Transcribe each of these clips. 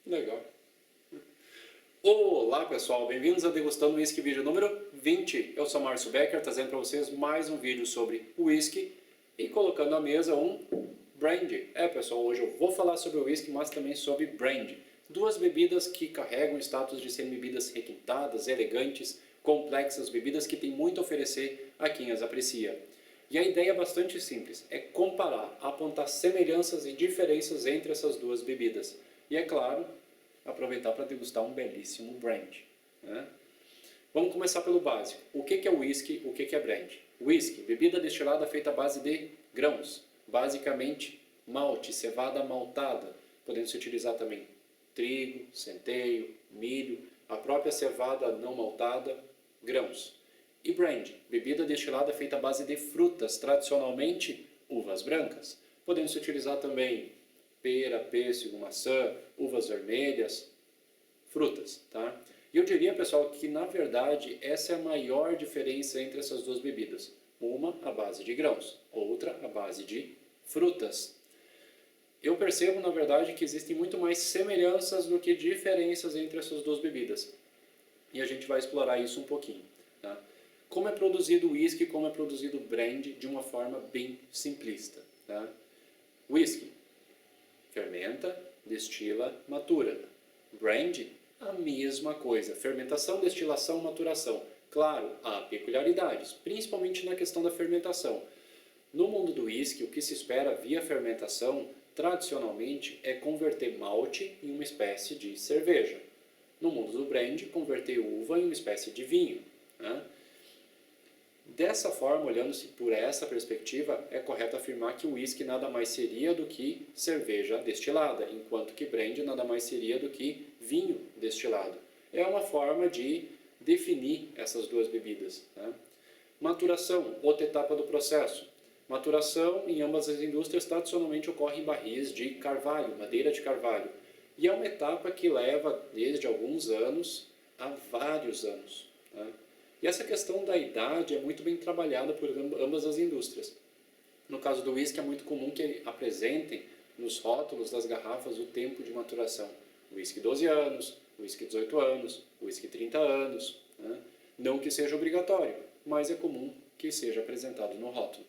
Legal. Olá pessoal, bem-vindos ao Degustando Whisky vídeo número 20. Eu sou Márcio Becker, trazendo para vocês mais um vídeo sobre whisky e colocando à mesa um brandy. Pessoal, hoje eu vou falar sobre o whisky, mas também sobre brandy. Duas bebidas que carregam o status de serem bebidas requintadas, elegantes, complexas, bebidas que têm muito a oferecer a quem as aprecia. E a ideia é bastante simples, é comparar, apontar semelhanças e diferenças entre essas duas bebidas. E é claro, aproveitar para degustar um belíssimo brandy, né? Vamos começar pelo básico. O que é whisky, o que é brandy? Whisky, bebida destilada feita à base de grãos, basicamente malte, cevada maltada, podendo se utilizar também trigo, centeio, milho, a própria cevada não maltada, grãos. E brandy, bebida destilada feita à base de frutas, tradicionalmente uvas brancas, podendo se utilizar também pera, pêssego, maçã, uvas vermelhas, frutas, tá? E eu diria, pessoal, que na verdade essa é a maior diferença entre essas duas bebidas. Uma à base de grãos, outra à base de frutas. Eu percebo, na verdade, que existem muito mais semelhanças do que diferenças entre essas duas bebidas. E a gente vai explorar isso um pouquinho, tá? Como é produzido o whisky, como é produzido o brandy de uma forma bem simplista, tá? Whisky fermenta, destila, matura. Brandy, a mesma coisa. Fermentação, destilação, maturação. Claro, há peculiaridades, principalmente na questão da fermentação. No mundo do whisky, o que se espera via fermentação, tradicionalmente, é converter malte em uma espécie de cerveja. No mundo do brandy, converter uva em uma espécie de vinho, né? Dessa forma, olhando-se por essa perspectiva, é correto afirmar que o whisky nada mais seria do que cerveja destilada, enquanto que brandy nada mais seria do que vinho destilado. É uma forma de definir essas duas bebidas, né? Maturação, outra etapa do processo. Maturação em ambas as indústrias tradicionalmente ocorre em barris de carvalho, madeira de carvalho. E é uma etapa que leva desde alguns anos a vários anos, né? E essa questão da idade é muito bem trabalhada por ambas as indústrias. No caso do whisky é muito comum que apresentem nos rótulos das garrafas o tempo de maturação. Whisky 12 anos, whisky 18 anos, whisky 30 anos, né? Não que seja obrigatório, mas é comum que seja apresentado no rótulo.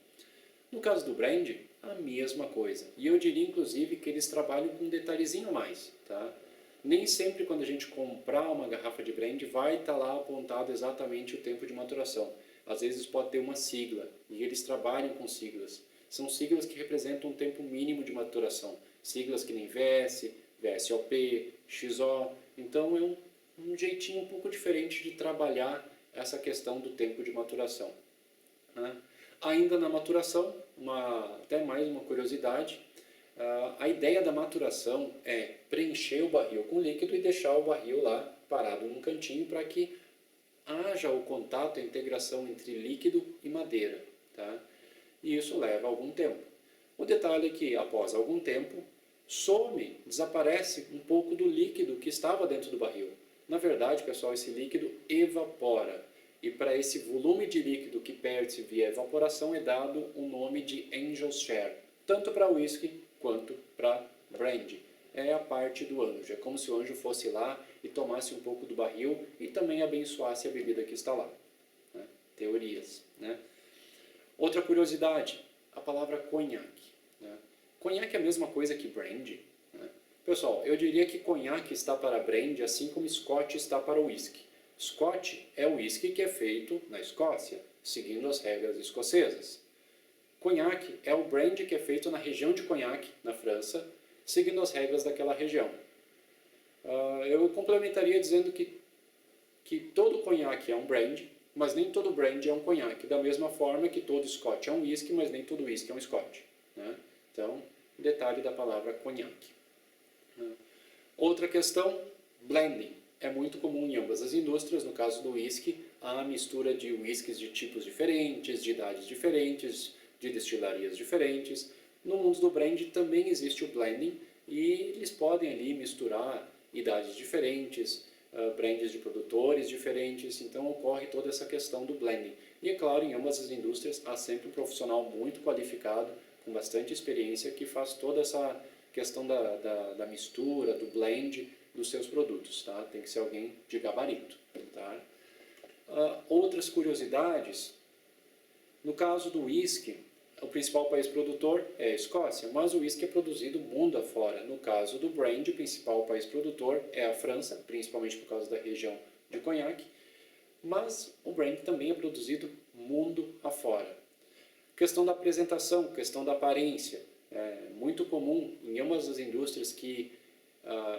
No caso do brandy, a mesma coisa. E eu diria inclusive que eles trabalham com um detalhezinho a mais, tá? Nem sempre quando a gente comprar uma garrafa de brandy vai estar lá apontado exatamente o tempo de maturação. Às vezes pode ter uma sigla, e eles trabalham com siglas. São siglas que representam um tempo mínimo de maturação. Siglas que nem VS, VSOP, XO. Então é um jeitinho um pouco diferente de trabalhar essa questão do tempo de maturação, né? Ainda na maturação, até mais uma curiosidade, a ideia da maturação é preencher o barril com líquido e deixar o barril lá parado num cantinho para que haja o contato, a integração entre líquido e madeira, tá? E isso leva algum tempo. O detalhe é que, após algum tempo, some, desaparece um pouco do líquido que estava dentro do barril. Na verdade, pessoal, esse líquido evapora. E para esse volume de líquido que perde-se via evaporação é dado o nome de Angel's Share, tanto para whisky quanto para brandy. É a parte do anjo, é como se o anjo fosse lá e tomasse um pouco do barril e também abençoasse a bebida que está lá, né? Teorias, né? Outra curiosidade, a palavra conhaque, né? Conhaque é a mesma coisa que brandy, né? Pessoal, eu diria que conhaque está para brandy assim como Scotch está para whisky. Scotch é o whisky que é feito na Escócia, seguindo as regras escocesas. Conhaque é o brandy que é feito na região de Cognac, na França, seguindo as regras daquela região. Eu complementaria dizendo que todo conhaque é um brandy, mas nem todo brandy é um conhaque, da mesma forma que todo Scotch é um whisky, mas nem todo whisky é um Scotch, né? Então, detalhe da palavra conhaque. Outra questão, blending. É muito comum em ambas as indústrias, no caso do whisky, a mistura de whiskies de tipos diferentes, de idades diferentes, de destilarias diferentes. No mundo do brandy também existe o blending e eles podem ali misturar idades diferentes, brands de produtores diferentes, então ocorre toda essa questão do blending. E é claro, em ambas as indústrias há sempre um profissional muito qualificado, com bastante experiência, que faz toda essa questão da mistura, do blend, dos seus produtos, tá? Tem que ser alguém de gabarito, tá? Outras curiosidades, no caso do whisky, o principal país produtor é a Escócia, mas o whisky é produzido mundo afora. No caso do brandy, o principal país produtor é a França, principalmente por causa da região de Cognac, mas o brandy também é produzido mundo afora. Questão da apresentação, questão da aparência. É muito comum em ambas as indústrias que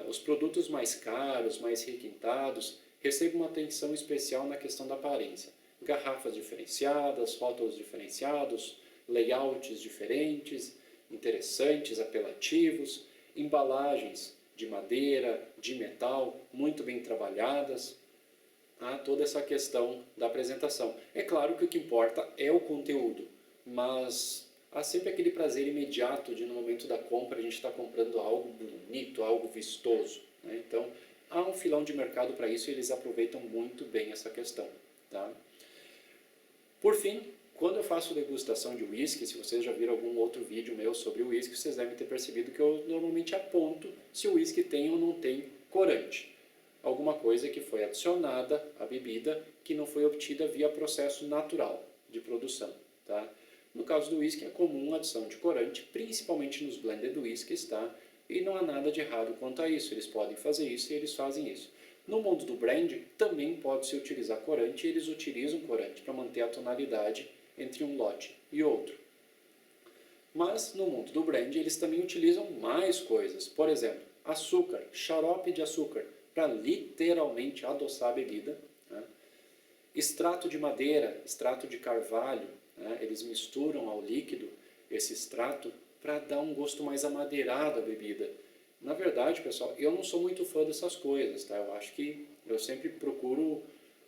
os produtos mais caros, mais requintados, recebam uma atenção especial na questão da aparência. Garrafas diferenciadas, rótulos diferenciados, layouts diferentes, interessantes, apelativos, embalagens de madeira, de metal, muito bem trabalhadas, toda essa questão da apresentação. É claro que o que importa é o conteúdo, mas há sempre aquele prazer imediato de no momento da compra a gente estar comprando algo bonito, algo vistoso, né? Então há um filão de mercado para isso e eles aproveitam muito bem essa questão, tá? Por fim, quando eu faço degustação de whisky, se vocês já viram algum outro vídeo meu sobre whisky, vocês devem ter percebido que eu normalmente aponto se o whisky tem ou não tem corante. Alguma coisa que foi adicionada à bebida que não foi obtida via processo natural de produção, tá? No caso do whisky é comum a adição de corante, principalmente nos blended whiskies, tá? E não há nada de errado quanto a isso, eles podem fazer isso e eles fazem isso. No mundo do brandy também pode-se utilizar corante e eles utilizam corante para manter a tonalidade entre um lote e outro. Mas no mundo do brandy eles também utilizam mais coisas, por exemplo, açúcar, xarope de açúcar, para literalmente adoçar a bebida, né? Extrato de madeira, extrato de carvalho, né? Eles misturam ao líquido esse extrato para dar um gosto mais amadeirado à bebida. Na verdade, pessoal, eu não sou muito fã dessas coisas, tá? Eu acho que eu sempre procuro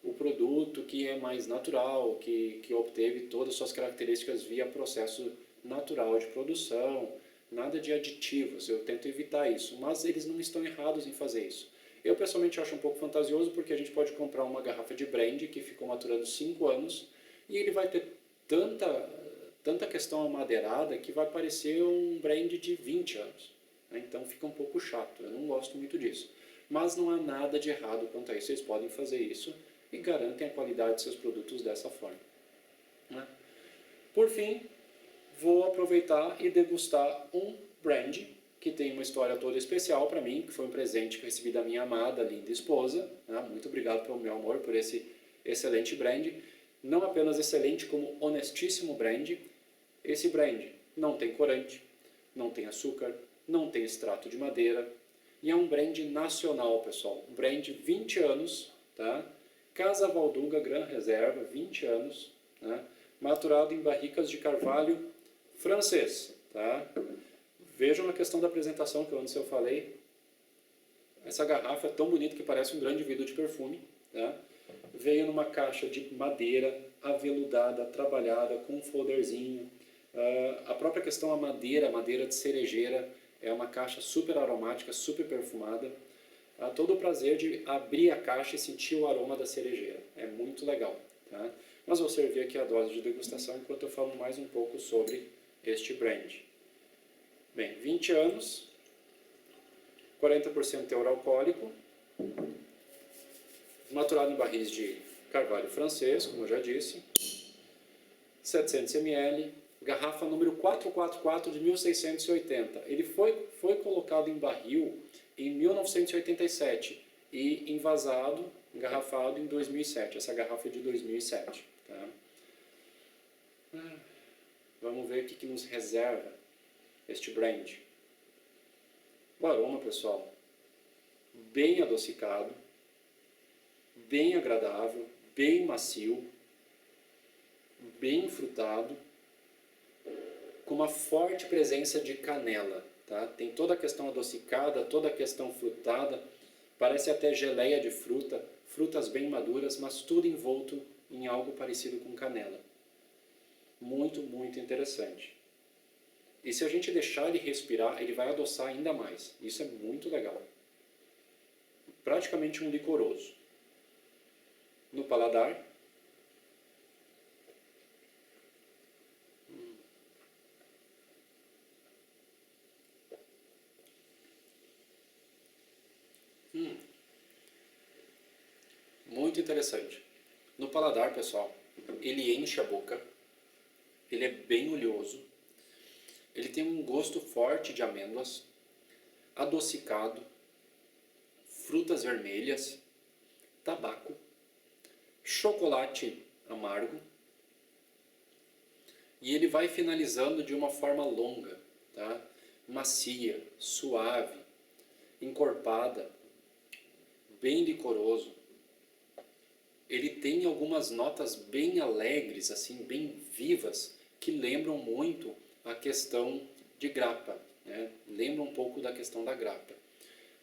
o produto que é mais natural, que obteve todas as suas características via processo natural de produção, nada de aditivos, eu tento evitar isso, mas eles não estão errados em fazer isso. Eu pessoalmente acho um pouco fantasioso porque a gente pode comprar uma garrafa de brandy que ficou maturando 5 anos e ele vai ter tanta questão amadeirada que vai parecer um brandy de 20 anos. Então fica um pouco chato, eu não gosto muito disso. Mas não há nada de errado quanto a isso, vocês podem fazer isso e garantem a qualidade de seus produtos dessa forma, né? Por fim, vou aproveitar e degustar um brandy que tem uma história toda especial para mim, que foi um presente que eu recebi da minha amada, linda esposa, né? Muito obrigado pelo meu amor, por esse excelente brandy. Não apenas excelente, como honestíssimo brandy. Esse brandy não tem corante, não tem açúcar, não tem extrato de madeira, e é um brandy nacional, pessoal. Um brandy 20 anos, tá? Casa Valduga Gran Reserva, 20 anos, né? Maturado em barricas de carvalho francês, tá? Vejam a questão da apresentação que antes eu falei. Essa garrafa é tão bonita que parece um grande vidro de perfume, tá? Veio numa caixa de madeira, aveludada, trabalhada, com um folderzinho. A própria questão da madeira de cerejeira, é uma caixa super aromática, super perfumada. Todo o prazer de abrir a caixa e sentir o aroma da cerejeira. É muito legal, tá? Mas vou servir aqui a dose de degustação enquanto eu falo mais um pouco sobre este brandy. Bem, 20 anos, 40% teor alcoólico, maturado em barris de carvalho francês, como eu já disse, 700 ml, garrafa número 444 de 1680. Ele foi colocado em barril em 1987 e envasado, engarrafado em 2007. Essa garrafa é de 2007. Tá? Vamos ver o que nos reserva este brandy. O aroma, pessoal, bem adocicado, bem agradável, bem macio, bem frutado, com uma forte presença de canela, tá? Tem toda a questão adocicada, toda a questão frutada, parece até geleia de fruta, frutas bem maduras, mas tudo envolto em algo parecido com canela. Muito, muito interessante. E se a gente deixar ele respirar, ele vai adoçar ainda mais. Isso é muito legal. Praticamente um licoroso. No paladar, Muito interessante. No paladar, pessoal, ele enche a boca, ele é bem oleoso, ele tem um gosto forte de amêndoas, adocicado, frutas vermelhas, tabaco, chocolate amargo, e ele vai finalizando de uma forma longa, tá? Macia, suave, encorpada, bem licoroso. Ele tem algumas notas bem alegres, assim, bem vivas, que lembram muito a questão de grappa, né? Lembra um pouco da questão da grappa,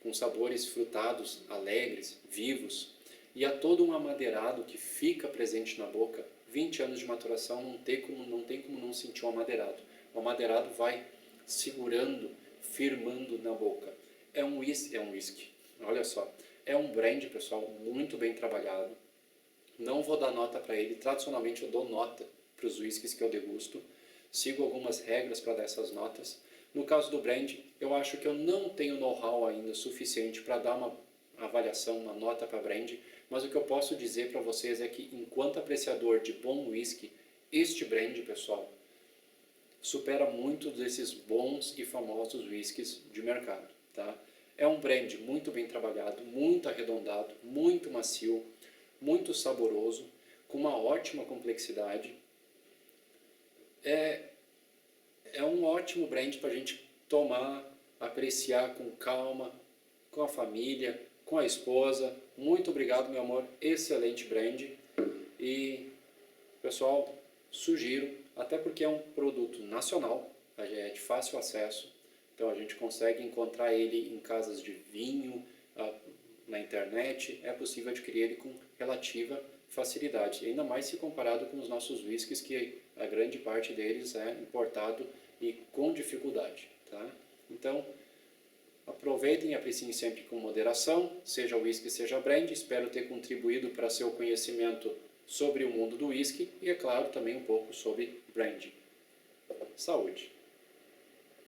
com sabores frutados, alegres, vivos, e há todo um amadeirado que fica presente na boca. 20 anos de maturação não tem como não sentir o amadeirado. O amadeirado vai segurando, firmando na boca. É um whisky, olha só. É um brand, pessoal, muito bem trabalhado. Não vou dar nota para ele. Tradicionalmente eu dou nota para os whiskies que eu degusto. Sigo algumas regras para dar essas notas. No caso do brand, eu acho que eu não tenho know-how ainda suficiente para dar uma avaliação, uma nota para brand, mas o que eu posso dizer para vocês é que, enquanto apreciador de bom whisky, este brand, pessoal, supera muito desses bons e famosos whiskies de mercado, tá? É um brand muito bem trabalhado, muito arredondado, muito macio, muito saboroso, com uma ótima complexidade. É um ótimo brand para a gente tomar, apreciar com calma, com a família, com a esposa. Muito obrigado, meu amor. Excelente brand. E, pessoal, sugiro, até porque é um produto nacional, é de fácil acesso, então a gente consegue encontrar ele em casas de vinho, na internet, é possível adquirir ele com relativa facilidade, ainda mais se comparado com os nossos whiskies, que a grande parte deles é importado e com dificuldade, tá? Então, aproveitem e apreciem sempre com moderação, seja whisky, seja brand. Espero ter contribuído para seu conhecimento sobre o mundo do whisky e, é claro, também um pouco sobre brand. Saúde!